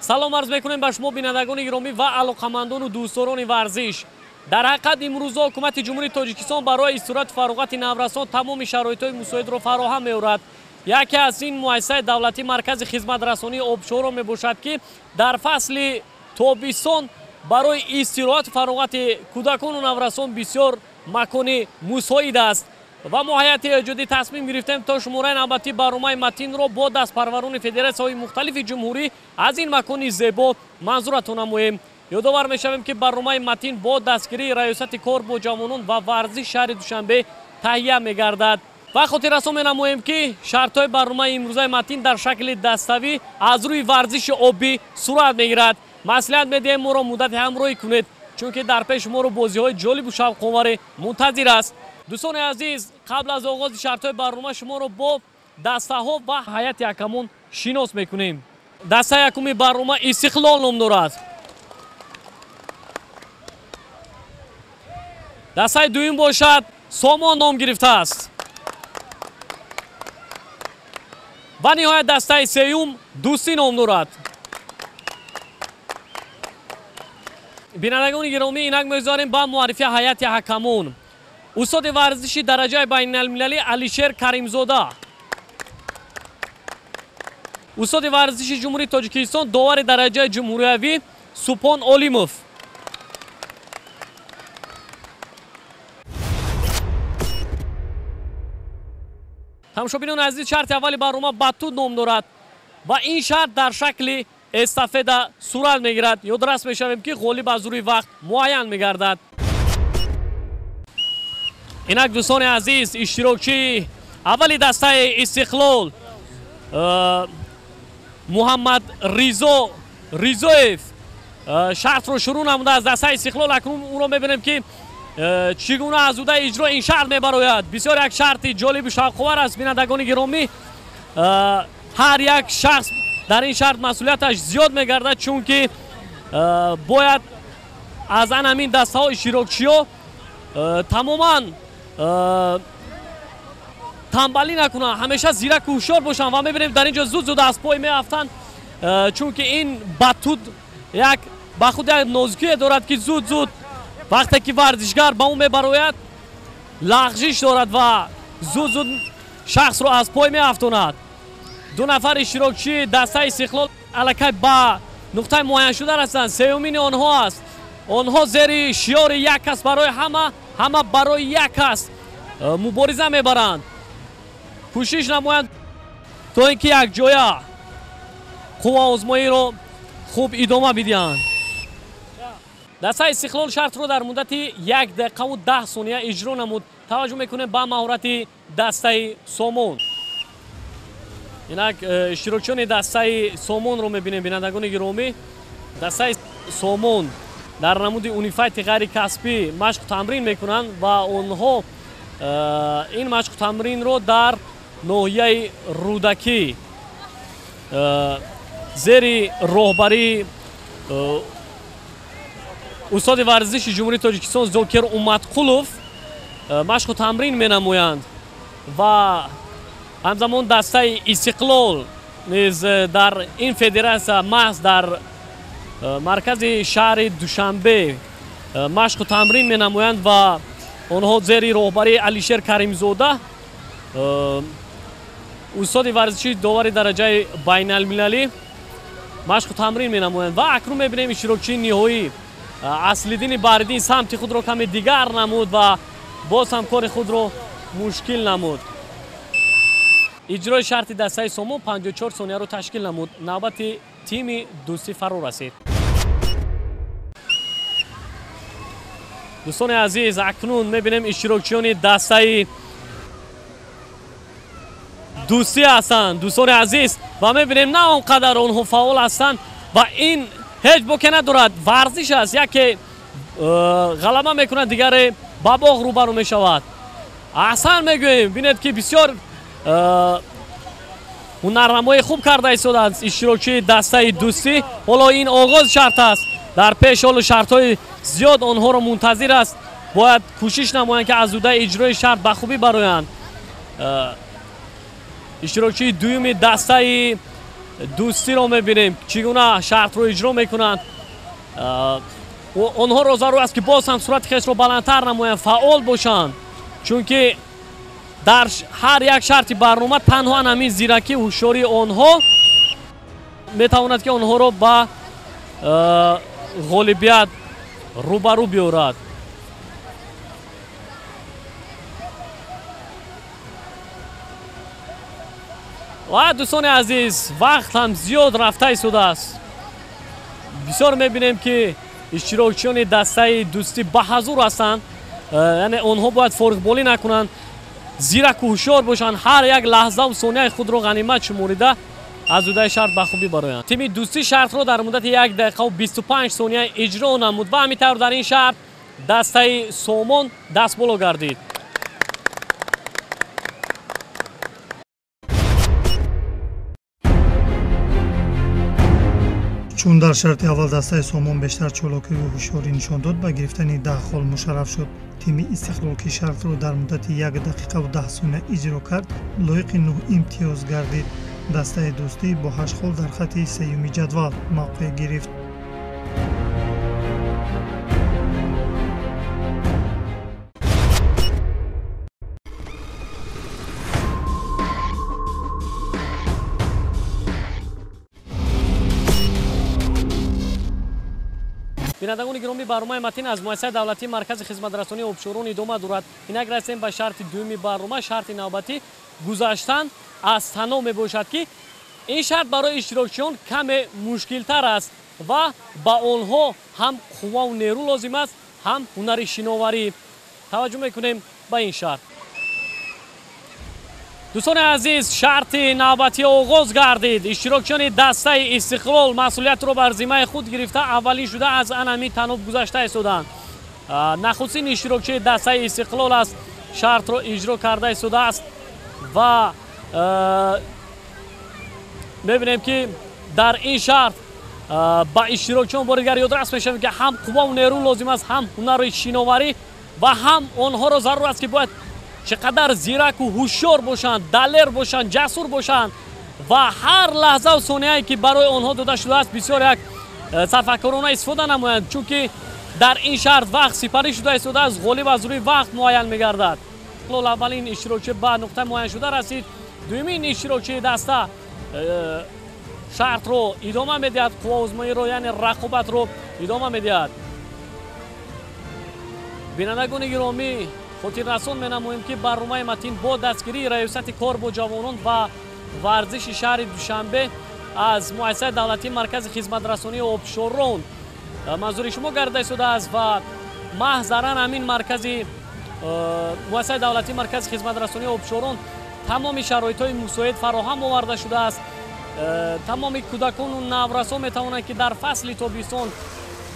салом арз мекунем ба шумо бинандагони гиромӣ ва алоқамандону дӯстдорони варзиш. дар ҳақиқат имрӯза ҳукумати ҷумҳурии тоҷикистон барои сурати фароғати наврасон тамоми шароитҳои мусоидро фароҳам меорад. яке аз ин муассисаи давлатӣ маркази хизматрасонии обшоҳро мебошад ки дар фасли тобистон барои истироҳату фароғати кӯдакону наврасон бисёр макони мусоид аст ва мо ҳайати эҷодӣ тасмим гирифтем то шумораи навбатии барномаи матинро бо дастпарварони федератсияҳои мухталифи ҷумҳурӣ аз ин макони зебо манзуратон намоем. ёдовар мешавем ки барномаи матин бо дастгирии раёсати кор бо ҷавонон ва варзиш шаҳри душанбе таҳия мегардад. ва хотиррасон менамоем ки шартҳои барномаи имрӯзаи матин дар шакли даставӣ аз рӯи варзиши обӣ сурат мегирад. маслиҳат медиҳем моро муддати ҳамроҳӣ кунед, чунки дар пеши моро бозиҳои ҷолибу шавқоваре мунтазир аст. дӯстони азиз, қабл аз оғози шартҳои барнома шуморо бо дастаҳо ва ҳайати якамон шинос мекунем. дастаи якуми барнома истиқлол ном дорад. дастаи дуюм бошад сомон ном гирифтааст. ва ниҳоят дастаи сеюм дӯстӣ ном дорад. бинандагони гиромӣ, инак мегузорем ба муаррифи ҳайати ҳакамон. устоди варзиши дараҷаи байналмилалӣ Алишер Каримзода, устоди варзиши ҷумҳурии Тоҷикистон довари дараҷаи ҷумҳуриявӣ Супон Олимов, тамошобинони азиз, шарти аввали барнома Батут ном дорад ва ин шарт дар шакли эстафета сурат мегирад. ёдрас мешавем ки ғолиб аз рӯи вақт муайян мегардад. инак дӯстони азиз, иштирокчии аввали дастаи Истиқлол Муҳаммад Ризоев шартро шурӯъ намуда аз дастаи Истиқлол. акнун ӯро мебинем ки чӣ гуна аз ӯдаи иҷро ин шарт мебарояд. бисёр як шарти ҷолибу шавқовар аст. бинандагони гиромӣ, ҳар як шахс дар ин шарт масъулияташ зиёд мегардад, чунки бояд аз ан ҳамин дастаҳо иштирокчиҳо тамоман танбалӣ накунанд, ҳамеша зираку ҳушёр бошанд ва мебинем дар ин ҷо зуд аз пой меафтанд, чунки ин Батут як ба худ як нозукие дорад ки зуд вақте ки варзишгар ба он мебарояд лағжиш дорад ва зуд шахсро аз пой меафтонад. ду нафар иштирокчии дастаи Истиқлол аллакай ба нуқтаи муайяншуда расиданд. сеюмини онҳо аст. онҳо зери шиёри як кас барои ҳама барои як кас мубориза мебаранд. кӯшиш намоянд то ин ки якҷоя қувваозмоиро хуб идома бидиҳанд. дастаи Истиқлол шартро дар муддати 1 дақиқаву 10 сония иҷро намуд. таваҷҷӯҳ мекунем ба маҳорати дастаи Сомон. инак иштирокчиёни дастаи Сомонро мебинем. бинандагони гиромӣ, дастаи Сомон дар намуди унифайти ғайрикасбӣ машқу тамрин мекунанд ва онҳо ин машқу тамринро дар ноҳияи рӯдакӣ зери роҳбарии устоди варзиши ҷумҳурии Тоҷикистон Зокир Уматқулов машқу тамрин менамоянд ва ҳамзамон дастаи Истиқлол низ дар ин федератсия маҳз дар маркази шаҳри Душанбе машқу тамрин менамоянд ва онҳо зери роҳбарии Алишер Каримзода устоди варзиши довари дараҷаи байналмилалӣ машқу тамрин менамоянд. ва акнун мебинем иштирокчии ниҳоӣ Аслиддини Баҳриддин самти худро каме дигар намуд ва боз ҳам кори худро мушкил намуд. иҷрои шарти дастаи Сомон 54 сонияро ташкил намуд. навбати тими дӯстӣ фаро расид. дӯстони азиз, акнун мебинем иштирокчиёни дастаи дӯстӣ ҳастанд. дӯстони азиз, ва мебинем на он қадар онҳо фаъол ҳастанд ва ин ҳеҷ боке надорад. варзиш аст. яке ғалаба мекунад, дигаре ба боғ рӯбарӯ мешавад. аҳсан мегӯем. бинед ки бисёр ҳунарнамоӣ хуб карда истодаанд иштирокчии дастаи дӯстӣ. ҳоло ин оғози шарт аст. дар пеш ҳоло шартҳои зиёд онҳоро мунтазир аст. бояд кӯшиш намоянд ки аз ӯдаи иҷрои шарт ба хубӣ бароянд. иштирокчии дуюми дастаи دوستی رو میبینیم چگونه شرط رو اجرا میکنند. آنها را ضرور است که باز هم صورت خیش رو بلندتر نمایند، فعال باشند، چون که در هر یک شرط برنامه تنها همین زیرکی و هوشیاری آنها میتواند که آنها رو با غالبیت روبرو بیاورد. و دوستان عزیز وقت هم زیاد رفته ایستاده است. بسیار میبینیم که اشتراکچیان دسته دوستی به حضور هستند، یعنی آنها باید فارغبالی نکنند، زیرک و هوشیار باشند، هر یک لحظه و ثانیه خود را غنیمت شماریده از اودای شرط به خوبی برآیند. تیم دوستی شرط را در مدت 1 دقیقه و 25 ثانیه اجرا نمود و همینطور در این شرط دسته سامان دست بالا گردید. چون در شرط اول دسته سامان بیشتر چالاکی و هوشیاری نشان داد، به گرفتن 10 خال مشرف شد. تیم استقلال که شرط را در مدت 1 دقیقه و 10 ثانیه اجرا کرد، لایق 9 امتیاز گردید. دسته دوستی با 8 خال در خط سوم جدول موقع گرفت. بینندگان گرامی، برنامه متین از مؤسسه دولتی مرکز خدمت رسانی آبشاران ادامه دارد. اینک رسیدیم به شرط دومی برنامه، شرط نوبتی گذشتن از تنها میباشد که این شرط برای اشتراکچیان کم مشکل تر است و با آنها هم قوه و نیرو لازم است، هم هنر شناوری. توجه میکنیم به این شرط. دوستان عزیز شرط نوبتی آغاز گردید. اشتراکچیان دسته استقلال مسئولیت را بر ذمه خود گرفته اولی شده از انمی تناب گذشته ایستادند. نخستین اشتراکچی دسته استقلال است، شرط را اجرا کرده ایستاده است و میبینیم که در این شرط با اشتراکچیان بارگر یادداشت میشویم که هم قوه و نیرو لازم است، هم هنر شناوری و هم آنها را ضرور است که باید چقدر زیرک و هوشیار باشند، دلیر باشند، جسور باشند و هر لحظه و ثانیه‌ای که برای آنها داده شده است بسیار یک تفکرانه استفاده نمایند، چون که در این شرط وقت سپری شده است از غالب از روی وقت معین می‌گردد. اولین اشتراکچی به نقطه معین شده رسید. دومین اشتراکچی دسته شرط رو ادامه می‌دهد، قوه آزمایی رو یعنی رقابت رو ادامه می‌دهد. بینندگان گرامی خاطر رسان می‌نماییم که برنامه متین با دستگیری ریاست کار با جوانان و ورزش شهر دوشنبه از مؤسسه دولتی مرکز خدمت رسانی آبشاران منظور شما گردیده شده است و محضراً همین مرکزی مؤسسه دولتی مرکز خدمت رسانی آبشاران تمام شرایط‌های مساعد فراهم آورده شده است. تمام کودکان و نورسان می‌توانند که در فصل تابستان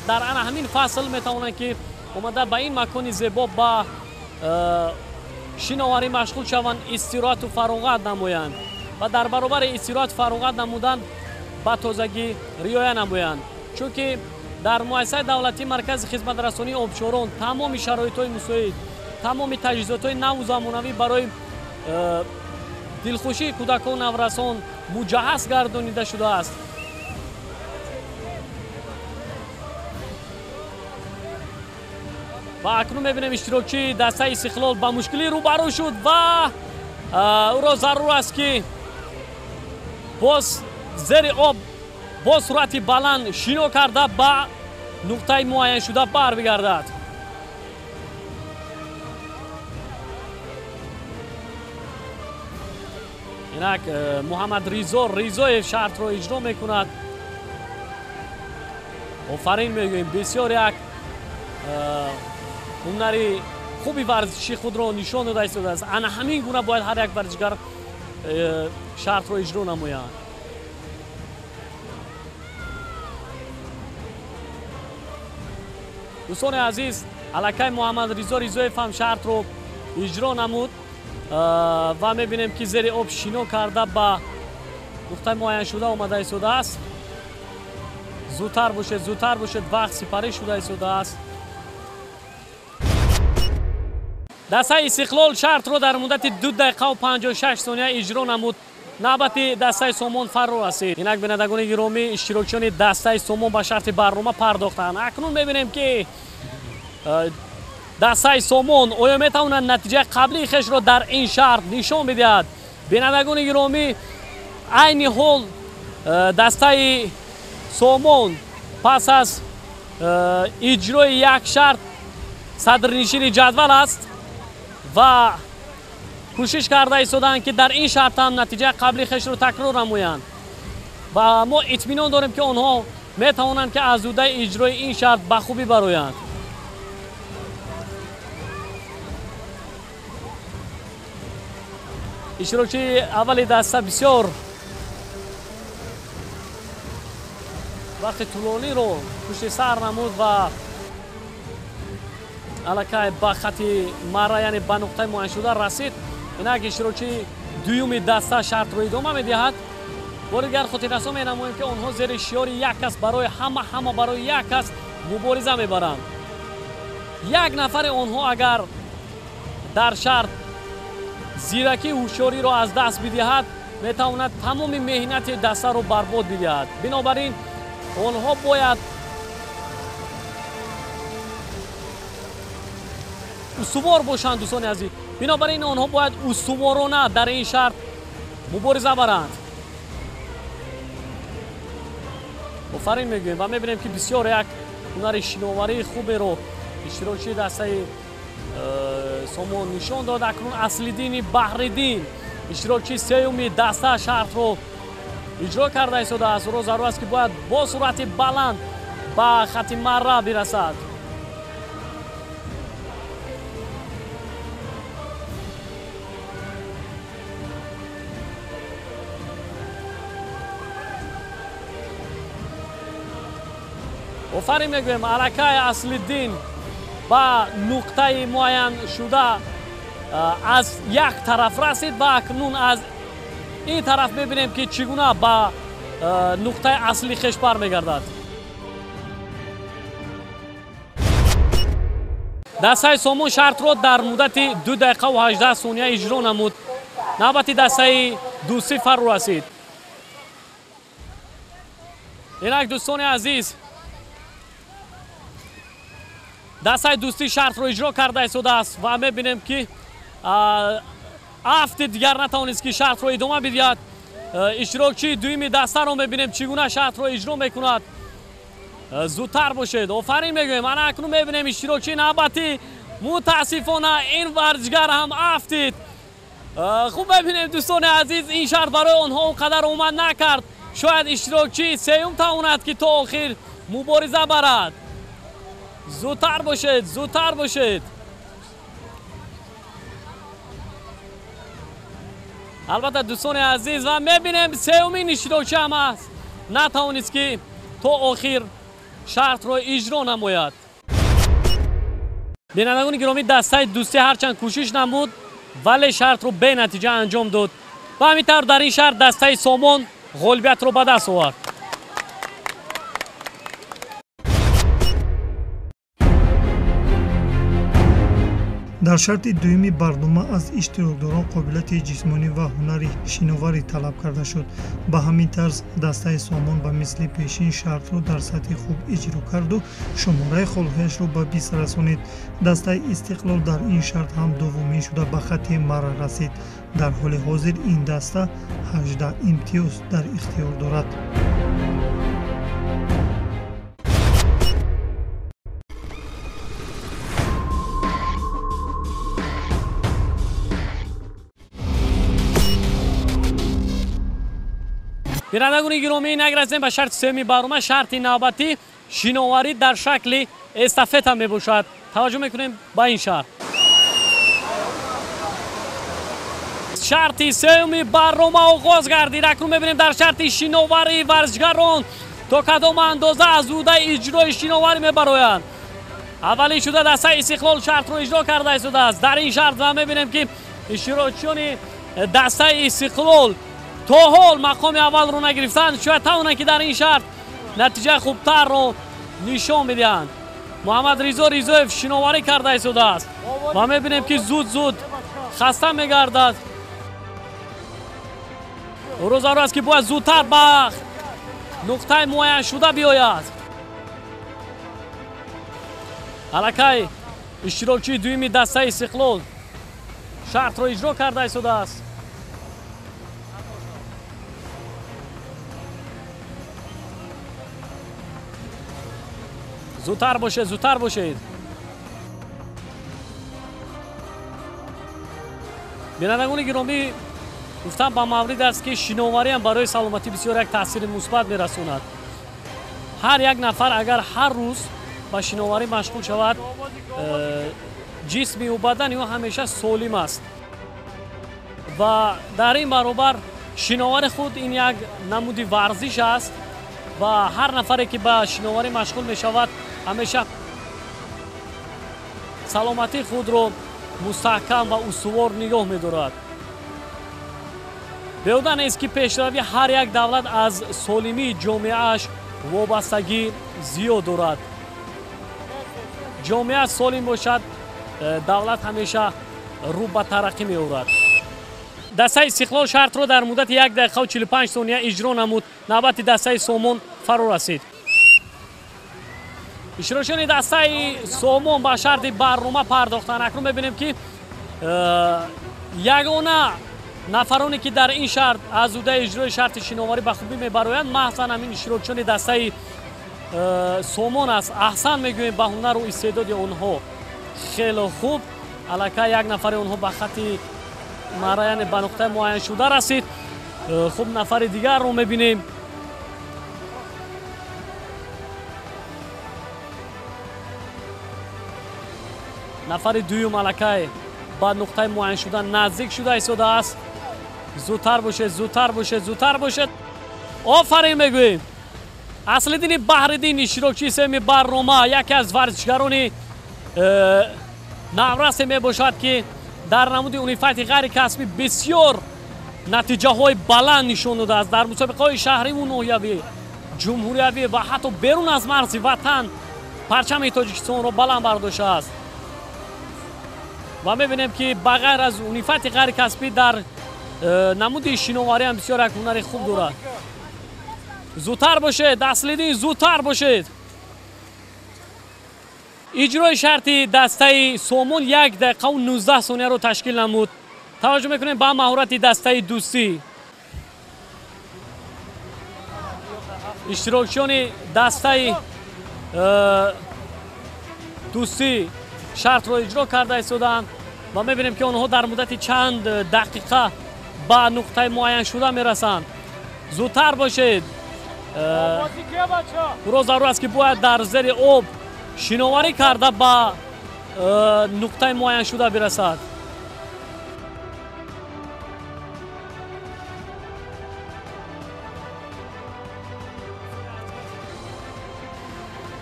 در همین فصل می‌توانند که اومده به این مکان زیبا با شناوری مشغول شوند، استراحت و فراغت نمایند و در برابر استراحت فراغت نمودن با تازگی رعایت نمایند، چون که در مؤسسه دولتی مرکز خدمت رسانی آبشاران تمام شرایط‌های مساعد، تمام تجهیزات‌های نو و زمانوی برای دلخوشی کودکان و نورسان مجهز گردانیده شده است. و اکنون میبینیم اشتراکچی دسته استقلال با مشکلی روبرو شد و او را ضرور است که باز زیر آب با سرعت بلند شنا کرده با نقطه معین شده بر بگردد. اینک محمد ریزا شرط را اجرا میکند. آفرین میگوییم، بسیار یک هنری خوبی ورزشی خود را نشان داده ایستاده است. همین گونه باید هر یک ورزشگر شرط را اجرا نمایند. دوستان عزیز الکی محمد ریزا فهم شرط رو اجرا نمود و میبینیم که زیر آب شنا کرده با نقطه معین شده آمده ایستاده است. زودتر باشد وقت سپری شده ایستاده است. دسته استقلال شرط رو در مدت 2 دقیقه و 56 ثانیه اجرا نمود навбати дастаи сомон фаро расид. Инак бинандагони гиромӣ, иштирокчиёни дастаи сомон ба шарти барнома пардохтанд. Акнун мебинем ки дастаи сомон оё метавонад натиҷаи қаблии хешро дар ин шарт нишон бидиҳад. Бинандагони гиромӣ, айни ҳол дастаи сомон пас аз иҷрои як шарт садрнишини ҷадвал аст ва кӯшиш карда истоданд ки дар ин шарт ҳам натиҷаи қаблии хешро такрор намоянд ва мо итминон дорем ки онҳо метавонанд ки аз зудаи иҷрои ин шарт ба хубӣ бароянд. иштирокчии аввали даста бисёр вақти тӯлониро пушти сар намуд ва аллакай ба хати марра, яъне ба нуқтаи муайяншуда расид. инак иштирокчии дуюми даста шартро идома медиҳад. бори дигар хотиррасон менамоем ки онҳо зери шиёри як кас барои ҳама барои як кас мубориза мебаранд. як нафари онҳо агар дар шарт зиракӣ ҳушёриро аз даст бидиҳад, метавонад тамоми меҳнати дастаро барбод бидиҳад. бинобар ин онҳо бояд устувор бошанд. дӯстони азиз, бинобар ин онҳо бояд устуворона дар ин шарт мубориза баранд. офарин мегӯем ва мебинем ки бисёр як ҳунари шиноварии хуберо иштирокчии дастаи сомон нишон дод. акнун Аслиддини Баҳриддин, иштирокчии сеюми даста шартро иҷро карда истодааст. ӯро зарур аст ки бояд бо суръати баланд ба хати марра бирасад. офарин мегӯем аллакай Аслиддин ба нуқтаи муайяншуда аз як тараф расид ва акнун аз ин тараф мебинем ки чӣ гуна ба нуқтаи асли хеш бармегардад. дастаи сомон шартро дар муддати 2 дақиқа ва 18 сония иҷро намуд. навбати дастаи дӯстӣ фаро расид. инак дӯстони азиз, дастаи дӯстӣ шартро иҷро карда истодааст ва мебинем ки ҳафти дигар натавонист ки шартро идома бидиҳад. иштирокчии дуюми дастаро мебинем чӣ гуна шартро иҷро мекунад. зудтар бошед. офарин мегӯем. ана акнун мебинем иштирокчии навбати, мутаассифона ин варзишгар ҳам афтид. хуб мебинем дӯстони азиз, ин шарт барои онҳо он қадар омад накард. шояд иштирокчии сеюм тавонад ки то охир мубориза барад. зудтар бошед, зудтар бошед. албатта дӯстони азиз, ва мебинем сеюмин иштирокчи ҳам аст натавонист ки то охир шартро иҷро намояд. бинандагони гиромӣ, дастаи дӯстӣ ҳарчанд кӯшиш намуд, вале шартро бенатиҷа анҷом дод. ба ҳамин тавр дар ин шарт дастаи сомон ғолибиятро ба даст овард. дар шарти дуюми барнома аз иштирокдорон қобилияти ҷисмонӣ ва ҳунари шиноварӣ талаб карда шуд. ба ҳамин тарз дастаи сомон ба мисли пешин шартро дар сатҳи хуб иҷро карду шумораи холҳояшро ба 20 расонид. дастаи истиқлол дар ин шарт ҳам дуввумин шуда ба хати марра расид. дар ҳоли ҳозир ин даста 18 имтиёз дар ихтиёр дорад. бинандагони гиромӣ, награзем ба шарти сеюми барнома. шарти навбатӣ шиноварӣ дар шакли эстафета мебошад. таваҷҷӯҳ мекунем ба ин шарт. шарти сеюми барнома оғоз гардид. акнун мебинем дар шарти шиноварӣ варзишгарон то кадом андоза аз зудаи иҷрои шиноварӣ мебароянд. аввалин шуда дастаи истиқлол шартро иҷро карда истодааст. дар ин шарт ва мебинем ки иштирокчиёни дастаи истиқлол то ҳол мақоми аввалро нагирифтанд. шояд тавонанд ки дар ин шарт натиҷаи хубтарро нишон бидиҳанд. муҳаммад Ризо Ризоев шиноварӣ карда истодааст ва мебинем ки зуд хаста мегардад. روز است که باید زودتر به نقطه معین شده بیاید. الکی اشتراکچی دویمی دسته استقلال شرط را اجرا کرده ایستاده است. زودتر باشید، زودتر باشید. بینندگان گرامی، گفتم با مورد است که شناوری هم برای سلامتی بسیار یک تاثیر مثبت میرساند. هر یک نفر اگر هر روز با شناوری مشغول شود، جسمی و بدن او همیشه سالم است و در این برابر شناوری خود این یک نمودی ورزش است و هر نفری که با شناوری مشغول می شود همیشه سلامتی خود را مستحکم و استوار نگاه می دارد. بیهوده نیست که پیشروی هر یک دولت از سالمی جامعهش وابستگی زیاد دارد. جامعه سالم باشد، دولت همیشه رو به ترقی می آورد. دسته استقلال شرط را در مدت 1 دقیقه و 45 ثانیه اجرا نمود. نوبت دسته سومون فرا رسید. اشتراکچیان دسته سومون با شرط برنامه پرداختن. اکنون می‌بینیم که یگانه نفرانی که در این شرط از عهده اجرای شرط شناوری به خوبی میبرایند محض همین اشتراکچیان دسته سومون است. احسن میگوییم به هنر و استعداد آنها خیلی خوب. الکی یک نفر آنها به خط مرایان به نقطه معین شده رسید. خوب نفر دیگر رو میبینیم. نفر دوم الکی به نقطه معین شدن نزدیک شده ایستاده است. زودتر باشید، زودتر باشید، زودتر باشید. آفرین میگوییم. اصلالدین بحرالدین اشتراکچی سوم برنامه یکی از ورزشکاران نورس می باشد که در نمود اونیفایت غیر کسبی بسیار نتیجه های بلند نشان داده است. در مسابقه های شهری و ناحیوی، جمهوریوی و حتی بیرون از مرز وطن پرچم تاجیکستان را بلند برداشته است و میبینیم که بغیر از اونیفایت غیر کسبی در نمود شناوری هم بسیار یک هنر خوب دارد. زودتر باشید، اصلالدین زودتر باشید. اجرای شرطی دسته سومون 1 دقیقه و 19 ثانیه رو تشکیل نمود. توجه میکنیم به مهارت دسته دوستی. اشتراکچیان دسته دوستی شرط رو اجرا کرده ایستادند و میبینیم که آنها در مدت چند دقیقه به نقطه معین شده میرسند. زودتر باشید. برو ضرور است که باید در زیر آب شناوری کرده به نقطه معین شده برسد.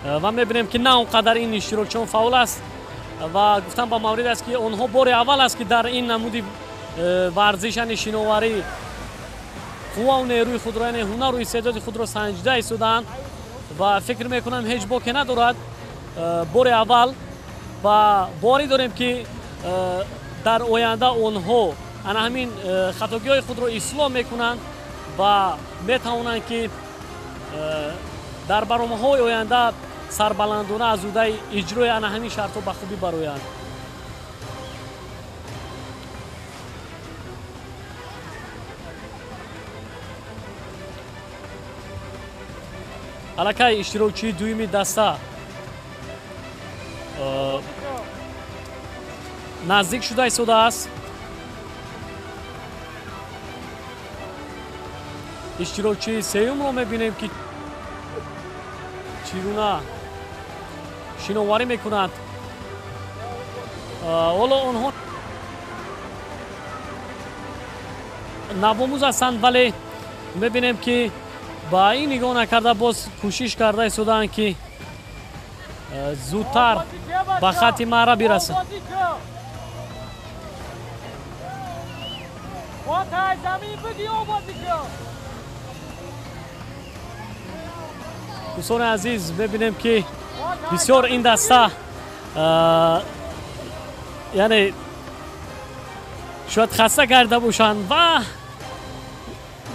و میبینیم که نه اونقدر این اشتراکچیان فعال است و گفتم با مورد است که آنها بار اول است که در این نمودی ورزش شناوری قوا و نیروی خود را، هنر و استعداد خود را سنجیده ایستادند و فکر میکنم هیچ باکی ندارد. بار اول و باری داریم که در آینده آنها همین خطاگی های خود را اصلاح میکنند و میتوانند که در برنامه های آینده سربلندانه از عهده اجرای همین شرط ها به خوبی برآیند. الکی اشتراکچی دویمی دسته نزدیک شده ایستاده است. اشتراکچی سوم رو میبینیم که چگونه شناوری میکنند. حالا آنها نوآموز هستند ولی میبینیم که با این نگاه نکرده باز کوشش کرده ایستادند که زودتر به خط مرا برسند. دوستان عزیز ببینیم که بسیار این دسته یعنی شاید خسته کرده باشند و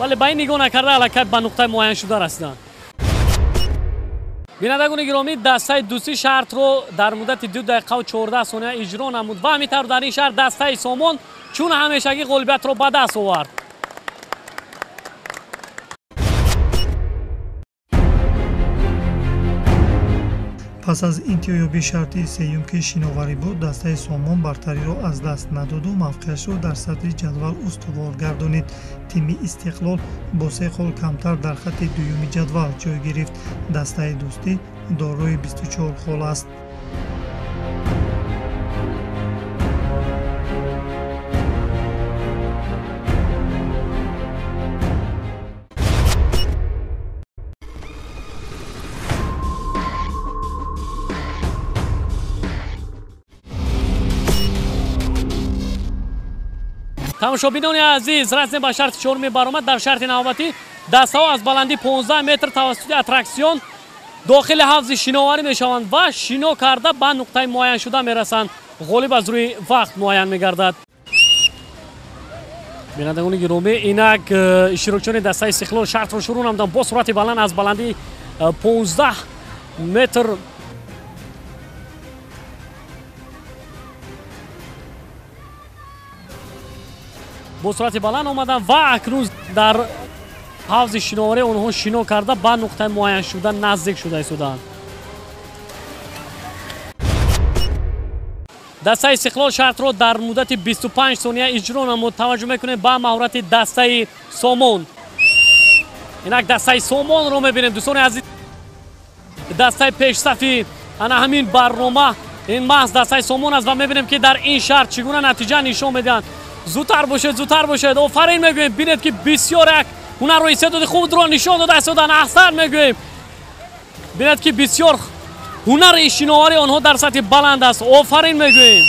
ولی با این نگاه نکرده الکی به نقطه معین شده رسیدند. بینندگان گرامی دسته دوستی شرط رو در مدت 2 دقیقه و 14 ثانیه اجرا نمود و همینطور در این شرط دسته سامان چون همیشگی غلبیت رو به دست آورد. پس از انتخاب شرطی سیوم که شناوری بود دسته سامان برتری را از دست نداد و موقعش را در صدر جدول استوار گردانید. تیم استقلال با 3 گل کمتر در خط دوم جدول جای گرفت. دسته دوستی دارای 24 گل است. تماشابینان عزیز رسم به شرط چهارمی برآمد. در شرط نوبتی دسته ها از بلندی 15 متر توسط اترکسیون داخل حوض شناوری می شوند و شنا کرده به نقطه معین شده می رسند. غالب از روی وقت معین می گردد. بینندگان گرامی اینک اشتراکچیان دسته استقلال شرط را شروع نمودند با سرعت بلند از بلندی 15 متر با سرعت بلند آمدن و اکنون در حوض شناوری آنها شنا کرده به نقطه معین شده نزدیک شده ایستادند. دسته استقلال شرط را در مدت 25 ثانیه اجرا نمود. توجه میکنید به مهارت دسته سامان. اینک دسته سامان رو میبینیم دوستان عزیز. دسته پیش صفی انا همین برنامه این محض دسته سامان است و میبینیم که در این شرط چگونه نتیجه نشان میدن. زودتر باشد آفرین میگویم. بینید که بسیار یک هنر و استعداد خوب را نشان داده ایستادند. احسن میگویم. بینید که بسیار هنر شناوری آنها در سطح بلند است. آفرین میگویم.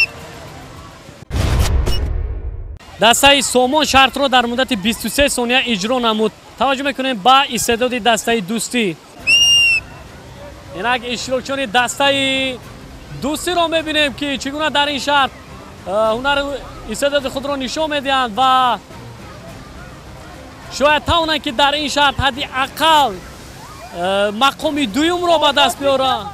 دسته سامان شرط را در مدت 23 ثانیه اجرا نمود. توجه میکنیم به استعداد دسته دوستی. اینک اشتراکچیان دسته دوستی را میبینیم که چگونه در این شرط هنر استعداد خود را نشان میدهند و شاید توانند که در این شرط حداقل مقام دوم را به دست بیارند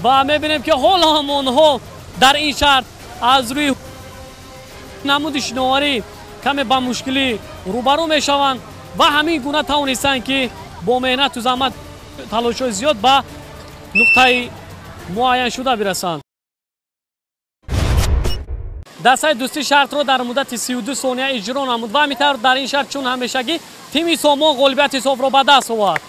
و میبینیم که حال هم آنها در این شرط از روی نمود شناوری کمی با مشکلی روبرو میشوند و همین گونه توانستند که با مهنت و زحمت تلاش زیاد به نقطه معین شده برسند. دسته دوستی شرط را در مدت 32 ثانیه اجرا نمود و همینطور در این شرط چون همیشگی تیم سامان غالبیت صاف را به دست آورد.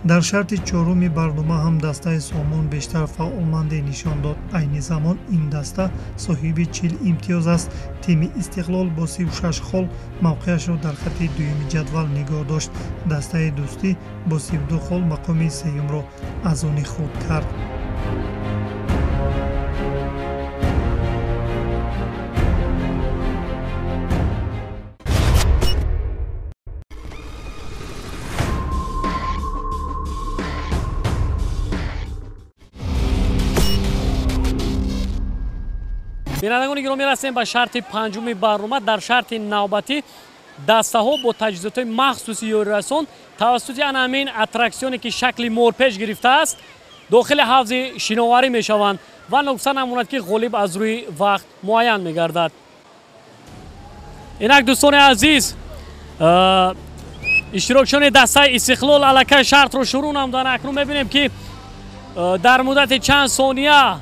در شرط چهارمی برنامه هم دسته سامان بیشتر فعالمندی نشان داد. عین زمان این دسته صاحب 40 امتیاز است. تیم استقلال با 36 گل موقعش را در خط دوم جدول نگاه داشت. دسته دوستی با 32 گل مقام سوم را از آن خود کرد. بینندگان گرامی رسیدیم به شرط پنجمی برنامه. در شرط نوبتی دسته ها با تجهیزات مخصوصی یاری رسان توسط همین اترکسیونی که شکل مورپیچ گرفته است داخل حوض شناوری می شوند و نکته نماند که غالب از روی وقت معین می گردد. اینک دوستان عزیز اشتراکچیان دسته استقلال الکی شرط رو شروع نمودند. اکنون میبینیم که در مدت چند ثانیه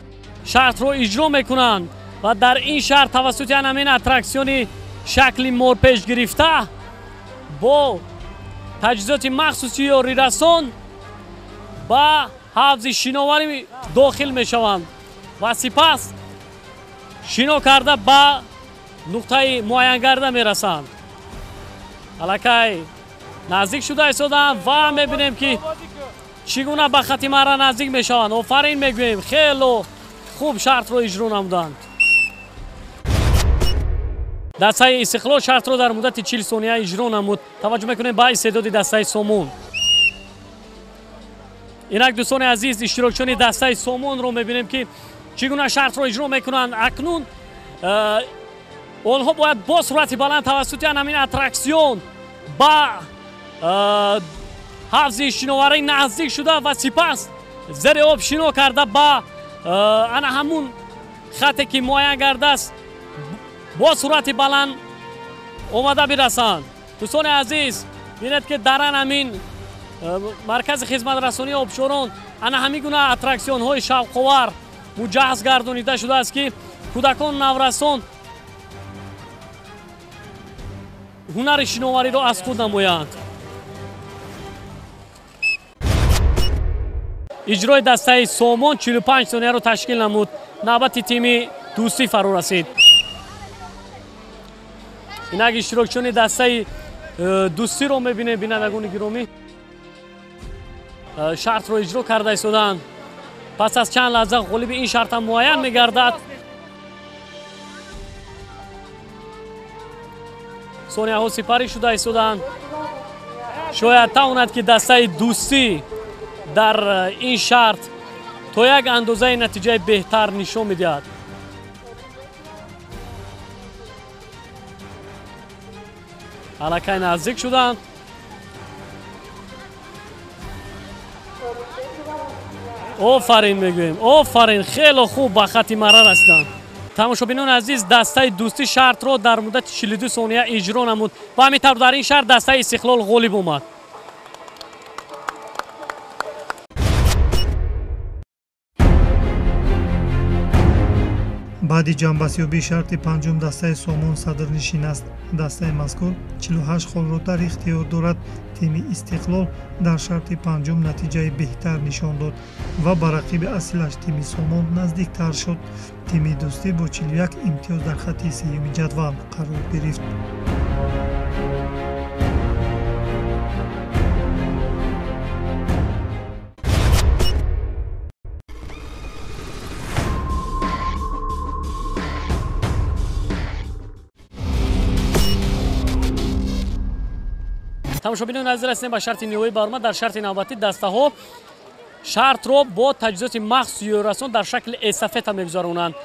شرط رو اجرا میکنند و در این شرط توسط همین اترکسیون شکل مورپیچ گرفته با تجهیزات مخصوصی یاری رسان با حوض شناوری داخل می شوند و سپس شنا کرده به نقطه معین گرده می رسند. الکی نزدیک شده ایستادند و می بینیم که چگونه به خط مرا نزدیک می شوند. آفرین می گوییم. خیلی خوب شرط رو اجرا نمودند. دسته استقلال شرط رو در مدت 40 ثانیه اجرا نمود. توجه میکنیم به استعداد دسته سامان. اینک دوستان عزیز اشتراکچیان دسته سامان رو میبینیم که چی گونه شرط رو اجرا میکنند. اکنون آنها باید با سرعت بلند توسط همین اترکسیون با حوض شناوری نزدیک شده و سپس زیر آب شنا کرده با انا همون خطی که معین کرده است با سرعت بلند اومده برسند. دوستان عزیز بینید که در همین مرکز خدمت رسانی آبشاران انا همین گونه اترکسیون های شوق‌آور مجهز گردانیده شده است که کودکان نورسان هنر شناوری را از خود نمایند. اجرای دسته سامان 45 ثانیه را تشکیل نمود. نوبت تیم دوستی فرا رسید. اینک اشتراکچیان دسته دوستی را میبینه. بینندگان گرامی شرط را اجرا کرده ایستادند. پس از چند لحظه غالب این شرط هم معین میگردد. ثانیه ها سپری شده ایستادند. شاید تواند که دسته دوستی در این شرط تا یک اندازه نتیجه بهتر نشان میدهد. الکی نزدیک شدند. آفرین میگویم، آفرین، خیلی خوب به خط مرر هستند. تماشابینان عزیز دسته دوستی شرط را در مدت 42 ثانیه اجرا نمود و همینطور در این شرط دسته استقلال غالب آمد. баъди ҷанбасёбии шарти панҷум дастаи сомон садрнишин аст. дастаи мазкур 48 холро дар ихтиёр дорад. тими истиқлол дар шарти панҷум натиҷаи беҳтар нишон дод ва ба рақиби аслаш тими сомон наздиктар шуд. тими дӯстӣ бо 41 имтиёз дар хатти сеюми ҷадвал қарор гирифт. тамошобинон азиз ҳастем ба шарти ниҳоии барома. дар шарти навбатӣ дастаҳо шартро бо таҷҳизоти махсус ёрасон дар шакли эстафета мегузаронанд.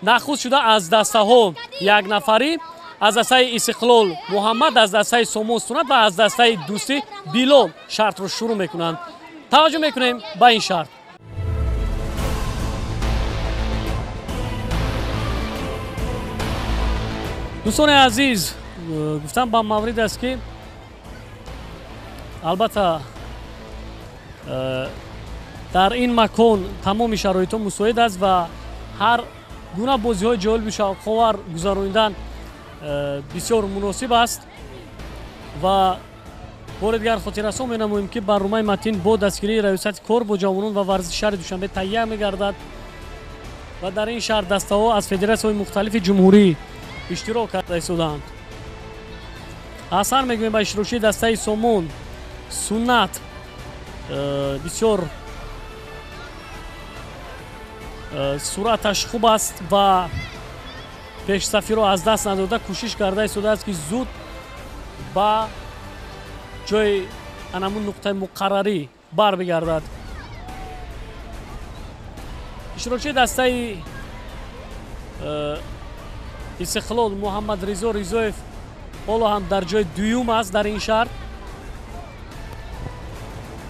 нахуст шуда аз дастаҳо якнафарӣ, аз дастаи истиқлол муҳаммад, аз дастаи сомон сунат ва аз дастаи дӯстӣ билол шартро шурӯъ мекунанд. таваҷҷӯҳ мекунем ба ин шарт. дӯстони азиз, гуфтам ба маврид аст ки албатта дар ин макон тамоми шароитҳо мусоид аст ва ҳар гуна бозиҳои ҷолибу шавқовар гузаронидан бисёр муносиб аст. ва бори дигар хотиррасон менамоем ки барномаи матин бо дастгирии раёсати кор бо ҷавонон ва варзиши шаҳри душанбе таҳия мегардад ва дар ин шаҳр дастаҳо аз федератсияҳои мухталифи ҷумҳурӣ иштирок карда истоданд. аҳсан мегӯем ба иштирокчии дастаи сомон суннат бисёр суръаташ хуб аст ва пешсафиро аз даст надода кӯшиш карда истодааст ки зуд ба ҷои анамун нуқтаи муқаррарӣ барбигардад. иштирокчии дастаи истиқлол муҳаммад ризо ризоев ҳоло ҳам дар ҷои дуюм аст дар ин шарт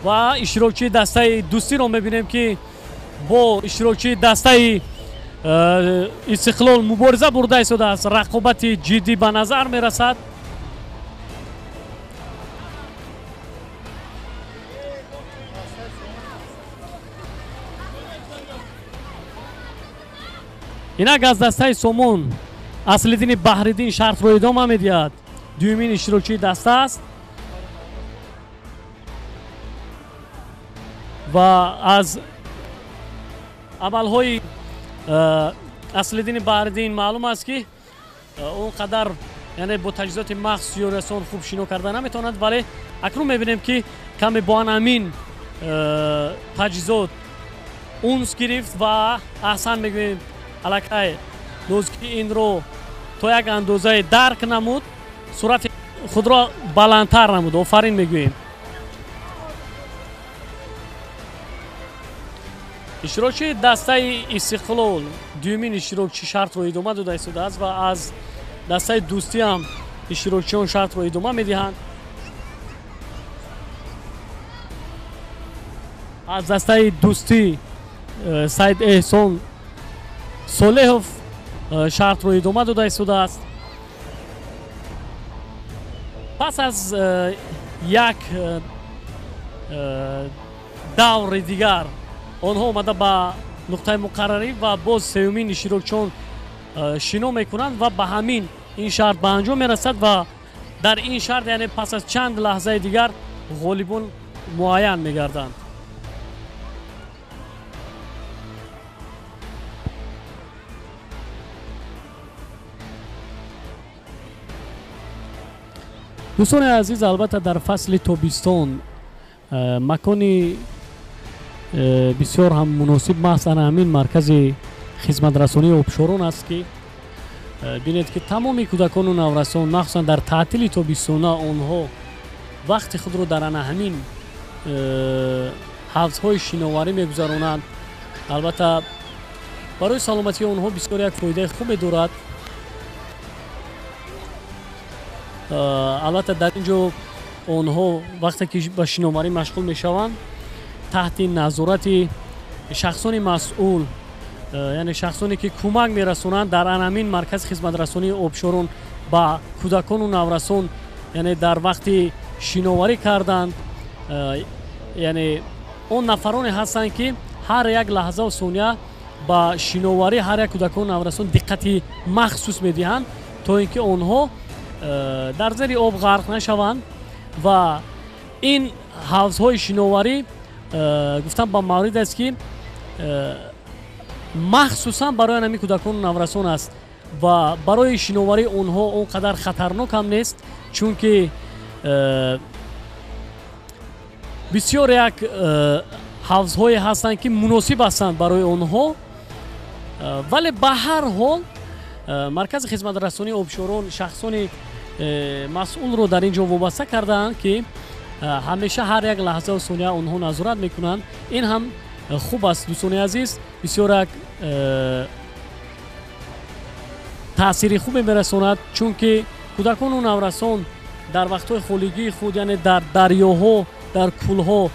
ва иштирокчии дастаи дӯстиро мебинем ки бо иштирокчии дастаи истиқлол мубориза бурда истодааст. рақобати ҷиддӣ ба назар мерасад. инак аз дастаи сомон аслиддини баҳриддин шартро идома медиҳад. дуюмин иштирокчии даста аст ва аз амалҳои аслиддини баҳриддин маълум аст ки он қадар яъне бо таҷҳизоти махсус ёрасон хуб шино карда наметавонад, вале акнун мебинем ки каме бо анамин таҷҳизот унс гирифт ва аҳсан мегӯем аллакай нозуки инро то як андозае дарк намуд, суръати худро баландтар намуд. офарин мегӯем. اشتراکچی دسته استقلال دومین اشتراکچی شرط رو ادامه داده است و از دسته دوستی هم اشتراکچیان شرط رو ادامه میدهند. از دسته دوستی سید احسان صالحوف شرط رو ادامه داده است. پس از یک دور دیگر آنها اومده به نقطه مقرری و باز سومین اشتراکچیان شنا میکنند و به همین این شرط به انجام میرسد و در این شرط یعنی پس از چند لحظه دیگر غالبان معین میگردند. دوستان عزیز، البته در فصل تابستان مکانی بسیار هم مناسب محض همین مرکز خدمت رسانی آبشاران است که بینید که تمامی کودکان و نورسان مخصوصا در تعطیل تابستانه آنها وقت خود را در همین حوضهای شناوری میگذرانند. البته برای سلامتی آنها بسیار یک فایده خوب دارد. البته در اینجا آنها وقتی که به شناوری مشغول میشوند تحت نظارت شخصان مسئول، یعنی شخصانی که کمک میرسونند در همین مرکز خدمت رسانی آبشاران با کودکان و نورسان، یعنی در وقتی شناوری کردند، یعنی اون نفرانی هستند که هر یک لحظه و ثانیه با شناوری هر یک کودکان و نورسان دقت مخصوص میدهند تا اینکه آنها در زیر آب غرق نشوند. و این حوضهای شناوری گفتم با مورد است که مخصوصا برای نمی کودکان و نورسان است و برای شناوری اونها اونقدر خطرناک هم نیست، چون که بسیار یک حوضهای هستند که مناسب هستند برای اونها. ولی به هر حال مرکز خدمت رسانی آبشاران شخصان مسئول رو در اینجا وابسته کردند که همیشه هر یک لحظه و ثانیه اونها نظارت میکنند. این هم خوب است دوستان عزیز، بسیار یک تأثیر خوب میرساند، چون که کودکان و نورسان در وقتهای خولگی خود یعنی در دریاها در کلها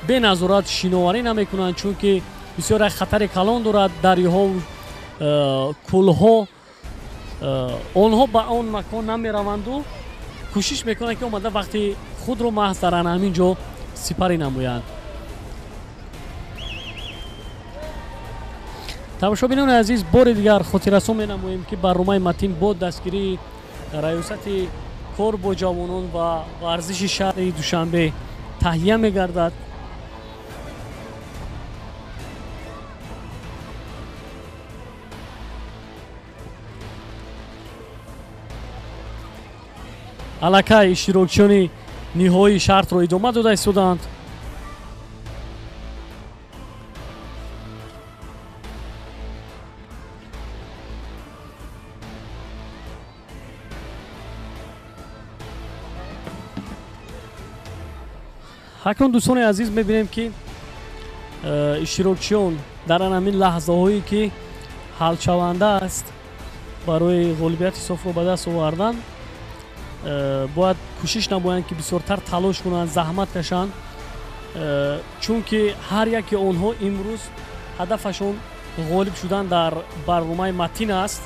به نظارت شناوری نمیکنند، چون که بسیار یک خطر کلان دارد. دریاها و کلها آنها به آن مکان نمیروند و کوشش میکنند که اومده وقتی خود رو محض در همین جا سپری نمویند. تماشابینان عزیز، بار دیگر خاطررسان مینموییم که برنامه متین با دستگیری ریاست کار با جوانان و ورزش شهر دوشنبه تهیه میگردد. الکه اشتراکچیان نهایی شرط رو ادامه داده ایستادند. اکنون دوستان عزیز میبینیم که اشتراکچیان در همین لحظه هایی که حل شونده است برای غالبیت صف رو به دست آوردن باید کوشش نمایند که بسیارتر تلاش کنند، زحمت کشند، چون که هر یک آنها امروز هدفشون غالب شدن در برنامه متین است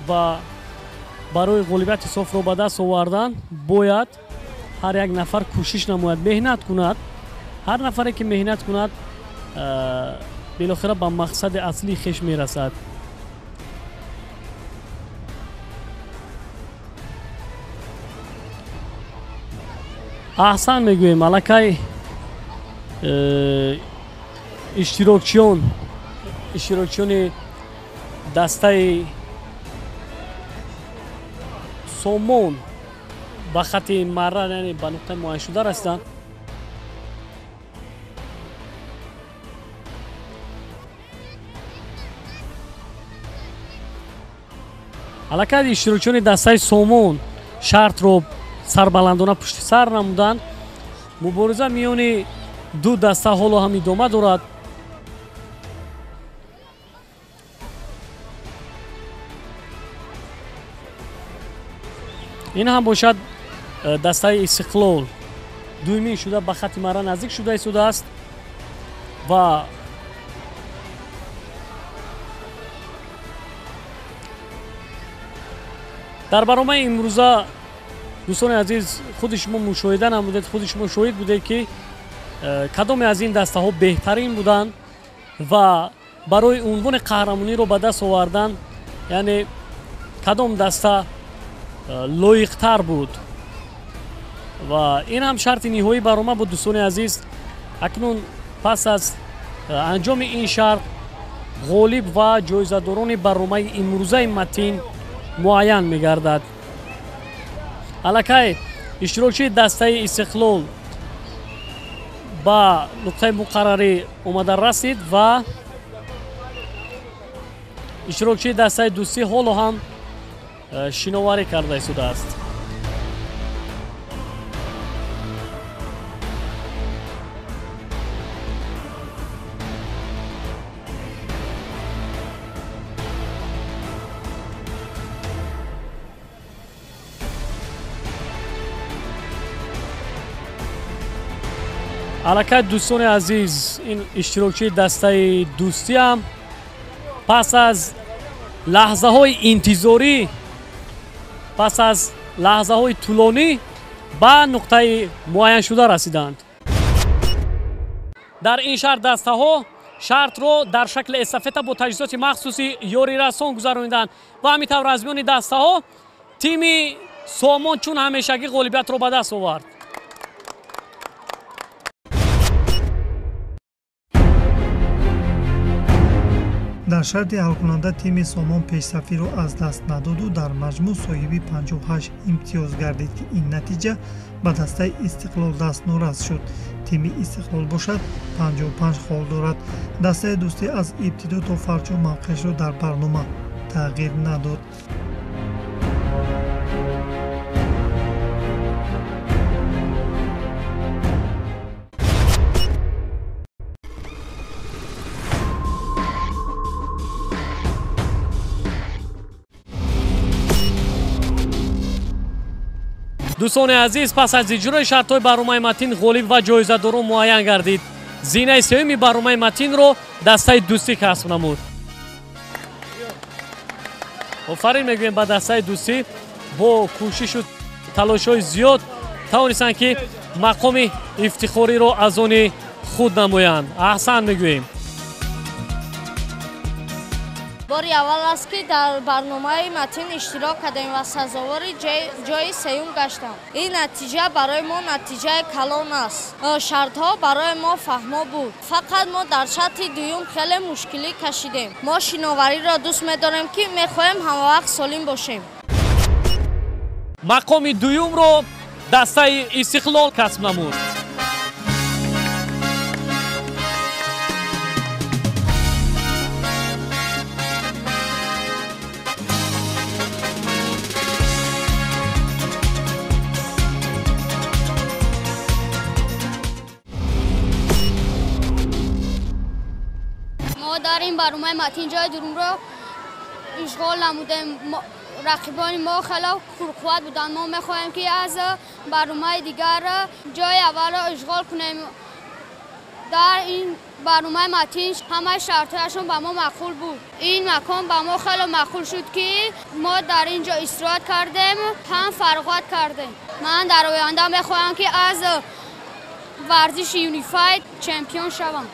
و برای غالبیت صف رو به دست آوردن باید هر یک نفر کوشش نماید، مهنت کند. هر نفری که مهنت کند بالاخره به مقصد اصلی خیش میرسد. احسن میگویم الکه اشتراکچیان دسته سومون با خط مره یعنی به نقطه معین شده هستند. الکه اشتراکچیان دسته سومون شرط رو سربلندانه پشت سر نمودند. مبارزه میان ду даста ҳоло ҳам идома дорад. ин ҳам бошад дастаи Истиқлол дуюмин шуда ба хати марра наздик шуда истодааст ва дар барномаи имрӯза дӯстони азиз худи шумо мушоҳида намудед, худи шумо шоҳид будед ки кадоме аз ин дастаҳо беҳтарин буданд ва барои унвони қаҳрамониро ба даст овардан яъне кадом даста лоиқтар буд ва ин ҳам шарти ниҳоии барнома буд. дӯстони азиз, акнун пас аз анҷоми ин шарт ғолиб ва ҷоизадорони барномаи имрӯзаи матин муайян мегардад. аллакай иштирокчии дастаи Истиқлол ба нуқтаи муқаррарӣ омада расид ва иштирокчии дастаи дӯстӣ ҳоло ҳам шиноварӣ карда истодааст. аллакай дӯстони азиз, ин иштирокчии дастаи дӯстиам пас аз лаҳзаҳои интизорӣ, пас аз лаҳзаҳои тӯлонӣ ба нуқтаи муайяншуда расиданд. дар ин шарт дастаҳо шартро дар шакли эстафета бо таҷҳизоти махсуси ёрирасон гузаронинданд ва ҳамин тавр аз миёни дастаҳо тими Сомон чун ҳамешагӣ ғолибиятро ба даст овард. дар шарти ҳалкунанда тими Сомон пешсафиро аз даст надоду дар маҷмӯъ соҳиби 58 имтиёз гардид ки ин натиҷа ба дастаи Истиқлол дастнорас шуд. тими Истиқлол бошад 55 хол дорад. дастаи дӯстӣ аз ибтидо то фарчо мавқеашро дар барнома тағйир надод. дӯстони азиз, пас аз иҷрои шартҳои барномаи матин ғолиб ва ҷоизадорон муайян гардид. зинаи сеюми барномаи матинро дастаи дӯстӣ касб намуд. офарин мегӯем ба дастаи дӯстӣ, бо кӯшишу талошҳои зиёд тавонистанд ки мақоми ифтихориро аз они худ намоянд. аҳсан мегӯем. бори аввал аст ки дар барномаи матин иштирок кардем ва сазовори ҷои сеюм гаштам. ин натиҷа барои мо натиҷаи калон аст. шартҳо барои мо фаҳмо буд. фақат мо дар шарти дуюм хеле мушкилӣ кашидем. мо шиновариро дӯст медорем ки мехоҳем ҳамавақт солим бошем. мақоми дуюмро дастаи Истиқлол касб намуд. дар ин барномаи матин ҷои дурумро ишғол намудем. рақибони мо хеле пурқувват буданд. мо мехоҳем ки аз барномаи дигар ҷои аввалро ишғол кунем. дар ин барномаи матин ҳамаи шартҳояшон ба мо маъқул буд. ин макон ба мо хеле маъқул шуд ки мо дар ин ҷо истироҳат кардем, ҳам фароғат кардем. ман дар оянда мехоҳам ки аз варзиши юнифайд чемпион шавам.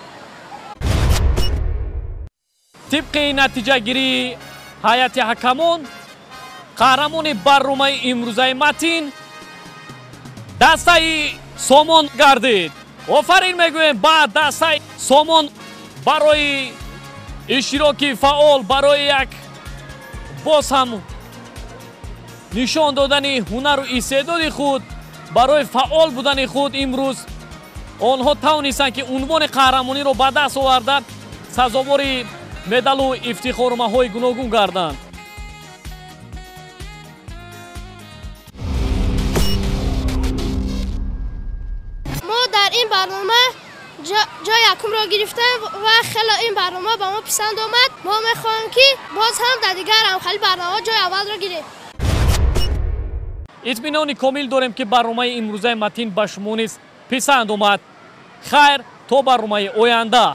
тибқи натиҷагирии ҳайати ҳакамон, қаҳрамони барномаи имрӯзаи матин дастаи Сомон гардид. офарин мегӯем ба дастаи Сомон барои иштироки фаъол, барои як боз ҳам нишон додани ҳунару истеъдоди худ, барои фаъол будани худ имрӯз онҳо тавонистанд ки унвони қаҳрамониро ба даст оварда сазовори медалу ифтихормаҳои гуногун гарданд. мо дар ин барнома جای یکم را گرفتیم و خیلی این برنامه به ما پسند آمد. ما میخواهیم که باز هم در دیگر هم خیلی برنامه جای اول را گیریم. اطمینانی کامل داریم که برنامه امروزه متین به شما نیز پسند آمد. خیر تا برنامه آینده.